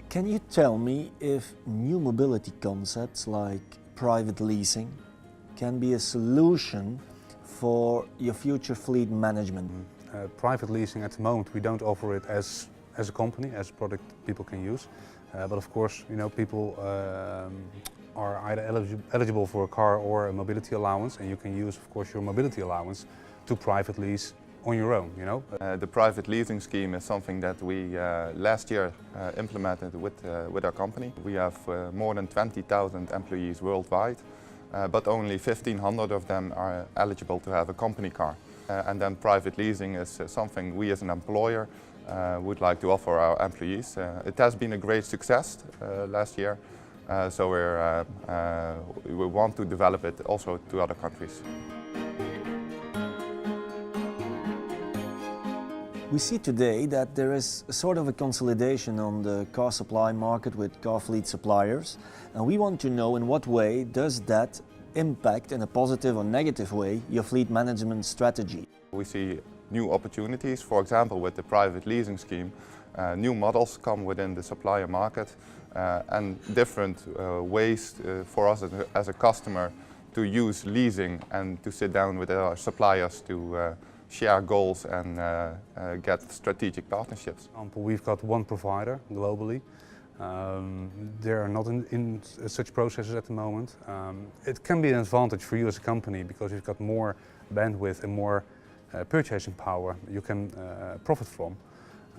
Can you tell me if new mobility concepts like private leasing can be a solution for your future fleet management? Private leasing at the moment, we don't offer it as a company, as a product people can use. But of course, people are either eligible for a car or a mobility allowance, and you can use, of course, your mobility allowance to private lease on your own. The private leasing scheme is something that we last year implemented with our company. We have more than 20,000 employees worldwide, but only 1,500 of them are eligible to have a company car. And then private leasing is something we as an employer would like to offer our employees. It has been a great success last year, so we want to develop it also to other countries. We see today that there is a sort of a consolidation on the car supply market with car fleet suppliers, and we want to know in what way does that impact in a positive or negative way your fleet management strategy. We see new opportunities, for example with the private leasing scheme. New models come within the supplier market and different ways for us as a customer to use leasing and to sit down with our suppliers to share goals and get strategic partnerships. For example, we've got one provider globally. They are not in such processes at the moment. It can be an advantage for you as a company because you've got more bandwidth and more purchasing power you can profit from.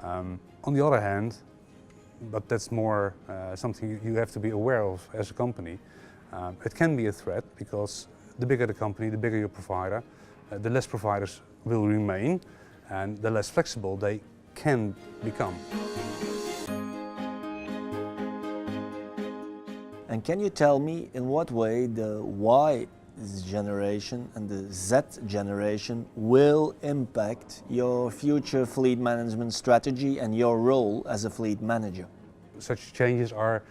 On the other hand, but that's more something you have to be aware of as a company, it can be a threat because the bigger the company, the bigger your provider, the less providers will remain and the less flexible they can become. And can you tell me in what way the Y generation and the Z generation will impact your future fleet management strategy and your role as a fleet manager? Such changes are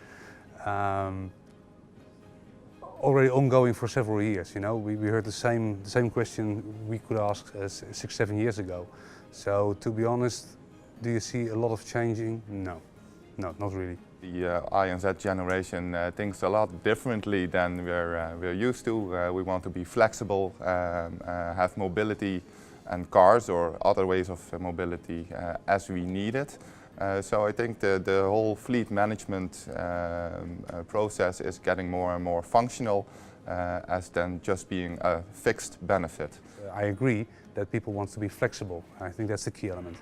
already ongoing for several years. We heard the same question we could ask 6-7 years ago. So to be honest, do you see a lot of changing? No, not really. The I and Z generation thinks a lot differently than we're used to. We want to be flexible, have mobility and cars or other ways of mobility as we need it. So I think the whole fleet management process is getting more and more functional as than just being a fixed benefit. I agree that people want to be flexible. I think that's the key element.